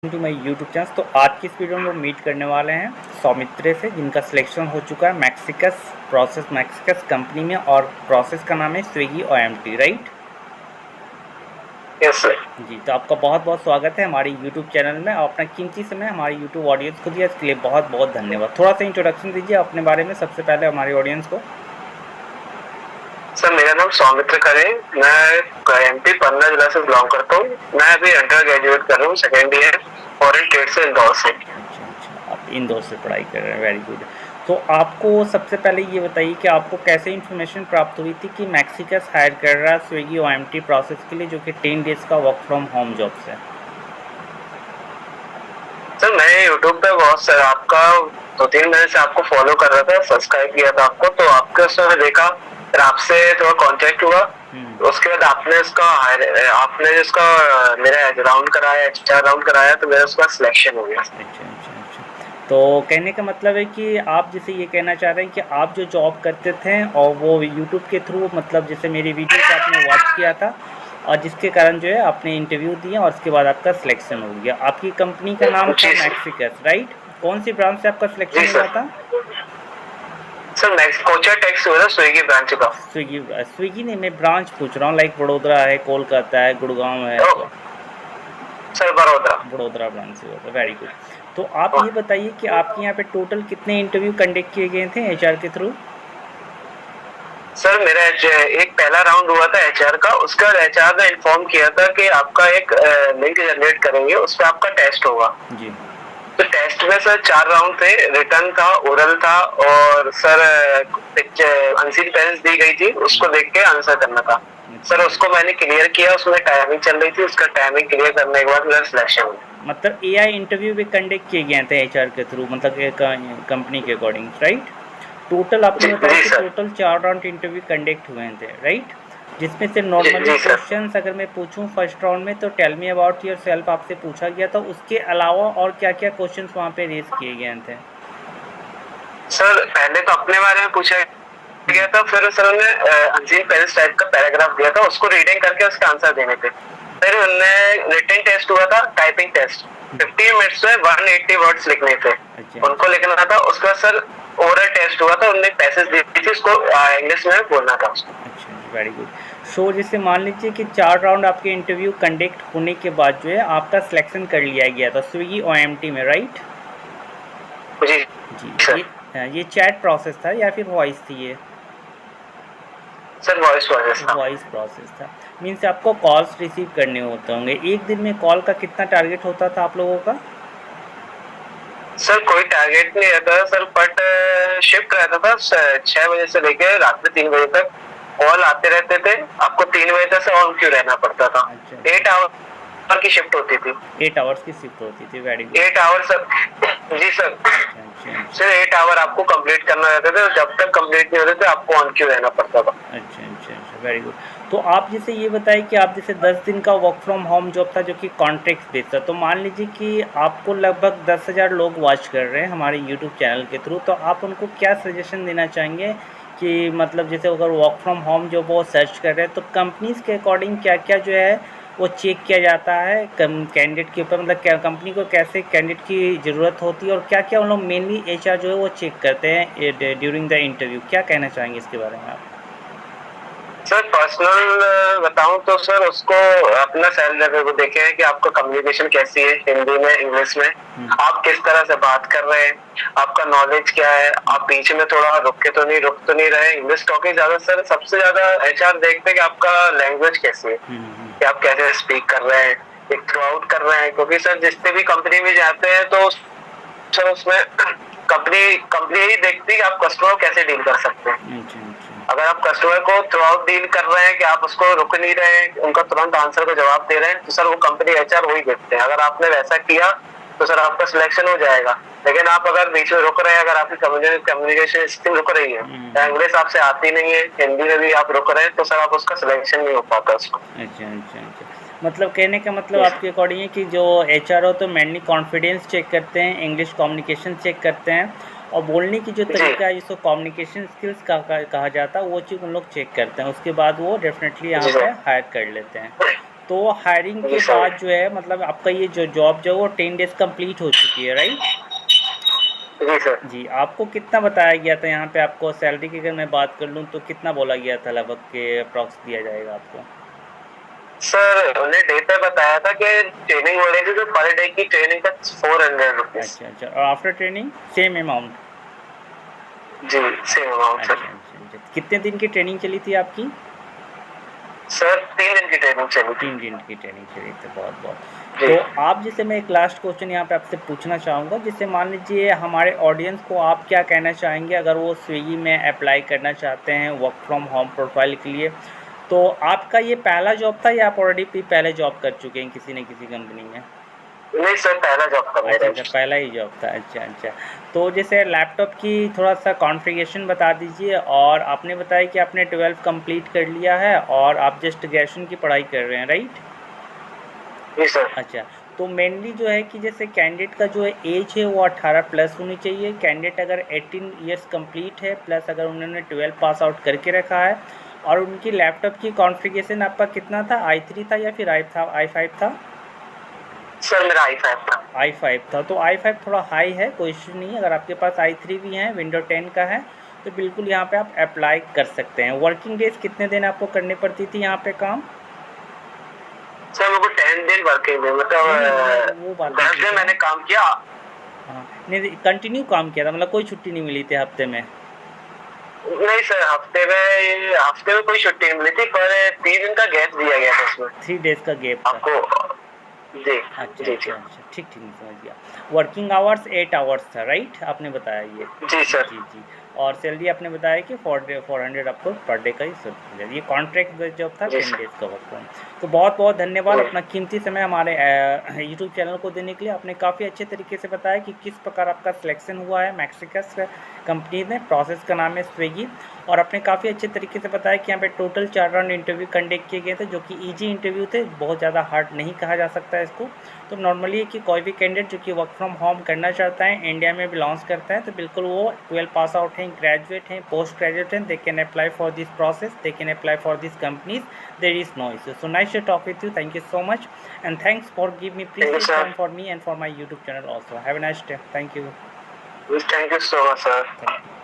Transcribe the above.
To my YouTube channel. तो आज की इस वीडियो में हम मीट करने वाले हैं सौमित्र से, जिनका सिलेक्शन हो चुका है मैक्सिकस कंपनी में, और प्रोसेस का नाम है Swiggy OMT, right? Yes sir. जी, तो आपका बहुत बहुत स्वागत है हमारे यूट्यूब चैनल में, और अपना कीमती समय हमारे यूट्यूब ऑडियंस को दिया, इसके लिए बहुत बहुत धन्यवाद। थोड़ा सा इंट्रोडक्शन दीजिए अपने बारे में सबसे पहले हमारे ऑडियंस को। सर मेरा नाम सौमित्र खरे, मैं MP पन्ना जिला से बिलोंग करता हूँ। मैं अभी अंडर ग्रेजुएट कर रहा हूँ, सेकेंड ईयर फॉरेन ट्रेड से इंदौर से। अच्छा, आप इंदौर से पढ़ाई कर रहे हैं, वेरी गुड। तो आपको सबसे पहले ये बताइए कि आपको कैसे इन्फॉर्मेशन प्राप्त हुई थी कि मैक्सिकस हायर कर रहा है स्विगी OMT प्रोसेस के लिए, जो कि 10 डेज़ का वर्क फ्रॉम होम जॉब से? सर मैं यूट्यूब पे बहुत सर आपका 2-3 महीने से आपको फॉलो कर रहा था, सब्सक्राइब किया था आपको, तो आपके उसमें देखा, फिर आपसे थोड़ा कांटेक्ट हुआ। उसके बाद आपने जिसका मेरा राउंड कराया, HR राउंड कराया, तो मेरा उसका सिलेक्शन हो गया। अच्छा। तो कहने का मतलब है कि आप जैसे ये कहना चाह रहे हैं कि आप जो जॉब करते थे और वो यूट्यूब के थ्रू, मतलब जैसे मेरी वीडियो को आपने वॉच किया था, और जिसके कारण जो है आपने इंटरव्यू दिया और उसके बाद आपका सिलेक्शन हो गया। आपकी कंपनी का नाम था मैक्सिकस, राइट? कौन सी ब्रांच से आपका जी सिलेक्शन हुआ सर। था? सर नेक्स्ट कोचर टेक्स्ट हुआ था स्विगी ब्रांच का। स्विगी नहीं, मैं ब्रांच पूछ रहा हूँ, लाइक वडोदरा है, कोलकाता है, गुड़गांव है, ओ, तो सर बड़ौदा। वडोदरा ब्रांच से हुआ था, वेरी गुड। तो आप ये बताइए कि आपके यहाँ पे टोटल कितने इंटरव्यू कंडक्ट किए गए थे HR के थ्रू? सर मेरा एक पहला राउंड हुआ था HR का, उसके बाद HR ने इन्फॉर्म किया था कि आपका एक लिंक जनरेट करेंगे, उस पर आपका टेस्ट होगा जी। तो टेस्ट में सर 4 राउंड थे, रिटर्न था, ओरल था, और सर अनसीन पेरेंट्स दी गई थी, उसको देख के आंसर करना था। सर उसको मैंने क्लियर किया, उसमें टाइमिंग चल रही थी, उसका टाइमिंग क्लियर करने के बाद मेरा सिलेक्शन हुआ। मतलब AI इंटरव्यू भी कंडक्ट किए गए थे HR के थ्रू, मतलब एक कंपनी के अकॉर्डिंग, राइट? टोटल आपने बताया कि टोटल 4 राउंड इंटरव्यू कंडक्ट हुए थे, राइट? जिसमें से नॉर्मली क्वेश्चंस अगर मैं पूछूं फर्स्ट राउंड में, तो tell me about yourself आपसे पूछा गया था, उसके अलावा और क्या क्या क्वेश्चंस वहाँ पे रेज किए गए थे? सर पहले तो अपने बारे में पूछा गया था, फिर सर ने अनसीन पेरेंट्स टाइप का पैराग्राफ दिया था, उसको रीडिंग करके उसका आंसर देने थे। फिर उनने रिटन टेस्ट हुआ था, टाइपिंग टेस्ट, 15 मिनट्स में 180 वर्ड्स लिखने थे, उनको लिखना था। उसके बाद सर ओरल टेस्ट हुआ था, उनने पैसेज दी थी, उसको इंग्लिश में बोलना था उसको। अच्छा, वेरी गुड। सो जैसे मान लीजिए कि 4 राउंड आपके इंटरव्यू कंडक्ट होने के बाद जो है आपका सिलेक्शन कर लिया गया था स्विगी OMT में, राइट? जी जी। ये चैट प्रोसेस था या फिर वॉइस थी ये? सर वॉइस प्रोसेस था। मीन्स आपको कॉल्स रिसीव करने होते होंगे। एक दिन में कॉल का कितना टारगेट होता था आप लोगों का? सर कोई टारगेट नहीं रहता सर, बट शिफ्ट रहता था 6 बजे से लेकर रात में 3 बजे तक कॉल आते रहते थे। आपको 3 बजे तक से ऑन क्यों रहना पड़ता था। 8 आवर की शिफ्ट होती थी। 8 आवर्स की शिफ्ट होती थी, वेरी गुड। 8 hour sir. जी सर। सर 8 आवर आपको कंप्लीट करना रहता था, जब तक कंप्लीट नहीं होते थे आपको ऑन क्यों रहना पड़ता था। अच्छा, वेरी गुड। तो आप जैसे ये बताइए कि आप जैसे 10 दिन का वर्क फ्रॉम होम जॉब था, जो कि कॉन्ट्रैक्ट बेस्ड था, तो मान लीजिए कि आपको लगभग 10,000 लोग वॉच कर रहे हैं हमारे यूट्यूब चैनल के थ्रू, तो आप उनको क्या सजेशन देना चाहेंगे कि मतलब जैसे अगर वर्क फ्रॉम होम जॉब वो सर्च कर रहे हैं, तो कंपनीज़ के अकॉर्डिंग क्या क्या जो है वो चेक किया जाता है कैंडिडेट के ऊपर, मतलब क्या कंपनी को कैसे कैंडिडेट की ज़रूरत होती है, और क्या क्या उन लोग मेनली HR जो है वो चेक करते हैं ड्यूरिंग द इंटरव्यू? क्या कहना चाहेंगे इसके बारे में आप? सर पर्सनल बताऊं तो सर उसको अपना सेल्फ लेवल को देखें कि आपका कम्युनिकेशन कैसी है, हिंदी में, इंग्लिश में, आप किस तरह से बात कर रहे हैं, आपका नॉलेज क्या है, आप बीच में थोड़ा रुक तो नहीं रहे, इंग्लिश टॉकिंग ज्यादा। सर सबसे ज्यादा HR देखते हैं कि आपका लैंग्वेज कैसी है, कि आप कैसे स्पीक कर रहे हैं, एक थ्रू आउट कर रहे हैं। क्योंकि सर जितने भी कंपनी में जाते हैं तो सर उसमें कंपनी ही देखती है कि आप कस्टमर को कैसे डील कर सकते हैं। अगर आप कस्टमर को थ्रू आउट डील कर रहे हैं कि आप उसको रुक नहीं रहे हैं, उनका तुरंत आंसर का जवाब दे रहे हैं, तो सर वो कंपनी HR वही देखते हैं। अगर आपने वैसा किया तो सर आपका सिलेक्शन हो जाएगा। लेकिन आप अगर बीच में रुक रहे हैं, अगर आपकी कम्युनिकेशन स्किल रुक रही है, इंग्लिश आपसे आती नहीं है, हिंदी में भी आप रुक रहे हैं, तो सर आप उसका सिलेक्शन नहीं हो पाता उसको। अच्छा। मतलब कहने का मतलब आपके अकॉर्डिंग है कि जो HR हो तो मेनली कॉन्फिडेंस चेक करते हैं, इंग्लिश कम्युनिकेशन चेक करते हैं, और बोलने की जो तरीका है जिसको कम्युनिकेशन स्किल्स कहा जाता है, वो चीज़ उन लोग चेक करते हैं। उसके बाद वो डेफिनेटली यहाँ पे हायर कर लेते हैं। तो हायरिंग जी के सर। बाद जो है मतलब आपका ये जो जॉब जो है वो 10 डेज़ कंप्लीट हो चुकी है, राइट? जी सर। जी, आपको कितना बताया गया था यहाँ पे? आपको सैलरी की अगर मैं बात कर लूँ तो कितना बोला गया था लगभग के अप्रॉक्स दिया जाएगा आपको? सर उन्हें डे पे बताया था कि ट्रेनिंग हो रही थी, तो पर डे की ट्रेनिंग का 400 रुपीज। अच्छा अच्छा, और आफ्टर ट्रेनिंग सेम अमाउंट? जी सेम अमाउंट अच्छा सर। अच्छा अच्छा, कितने दिन की ट्रेनिंग चली थी आपकी? सर 3 दिन की ट्रेनिंग चली थी। 3 दिन की ट्रेनिंग चली थी, बहुत बहुत। जी। तो आप जैसे मैं एक लास्ट क्वेश्चन यहाँ पे आपसे पूछना चाहूँगा, जैसे मान लीजिए हमारे ऑडियंस को आप क्या कहना चाहेंगे अगर वो स्विगी में अप्लाई करना चाहते हैं वर्क फ्रॉम होम प्रोफाइल के लिए, तो आपका ये पहला जॉब था या आप ऑलरेडी पहले जॉब कर चुके हैं किसी न किसी कंपनी में? नहीं सर, पहला जॉब था अच्छा मेरा। अच्छा, पहला ही जॉब था, अच्छा अच्छा। तो जैसे लैपटॉप की थोड़ा सा कॉन्फ़िगरेशन बता दीजिए, और आपने बताया कि आपने 12 कंप्लीट कर लिया है और आप जस्ट ग्रेजुएशन की पढ़ाई कर रहे हैं, राइट? जी सर। अच्छा, तो मेनली जो है कि जैसे कैंडिडेट का जो है एज है वो 18 प्लस होनी चाहिए। कैंडिडेट अगर 18 ईयर्स कंप्लीट है प्लस अगर उन्होंने 12 पास आउट करके रखा है, और उनकी लैपटॉप की कॉन्फ़िगरेशन आपका कितना था, i3 था या फिर i5 था? सर मेरा i5 था। i5 था, तो i5 थोड़ा हाई है, कोई इशू नहीं है। अगर आपके पास i3 भी है, विंडो 10 का है, तो बिल्कुल यहाँ पे आप अप्लाई कर सकते हैं। वर्किंग डेज कितने दिन आपको करनी पड़ती थी यहाँ पे काम? सर मेरे को 10 दिन वर्किंग डे, नहीं नहीं, मतलब वो बात नहीं 10 पूछ दिन रहा मैंने हूँ। काम किया। हाँ, नहीं कंटिन्यू काम किया था, मतलब कोई छुट्टी नहीं मिली थी हफ्ते में? नहीं सर, हफ्ते में कोई छुट्टी नहीं मिली थी, पर 3 दिन का गैप दिया गया था उसमें 3 डेज़ का गैप था। आपको। जी अच्छा जी जी। अच्छा अच्छा, ठीक ठीक, मैं समझ गया। वर्किंग आवर्स 8 आवर्स था, राइट? आपने बताया ये। जी सर। जी जी। और सैलरी आपने बताया कि 400 आपको पर डे का ही सब, ये कॉन्ट्रैक्ट बेस्ड जॉब था, जी 10 सर। डेज़ का वर्क फ्रॉम। तो बहुत बहुत धन्यवाद जी अपना कीमती समय हमारे यूट्यूब चैनल को देने के लिए। आपने काफ़ी अच्छे तरीके से बताया कि किस प्रकार आपका सिलेक्शन हुआ है मैक्सिकस कंपनी में, प्रोसेस का नाम है स्विगी। और आपने काफ़ी अच्छे तरीके से बताया कि यहाँ पे टोटल 4 राउंड इंटरव्यू कंडक्ट किए गए थे, जो कि ईजी इंटरव्यू थे, बहुत ज़्यादा हार्ड नहीं कहा जा सकता है इसको। तो नॉर्मली कि कोई भी कैंडिडेट जो कि वर्क फ्रॉम होम करना चाहता है, इंडिया में बिलोंग्स करता है, तो बिल्कुल वो 12 पास आउट हैं, ग्रेजुएट हैं, पोस्ट ग्रेजुएट हैं, they can apply for this process, they can apply for this companies, there is no issue. So nice to talk with you, thank you so much, and thanks for give me thank you precious sir. Time for me and for my YouTube channel also. Have a nice day, thank you. Thank you so much sir. Thank you.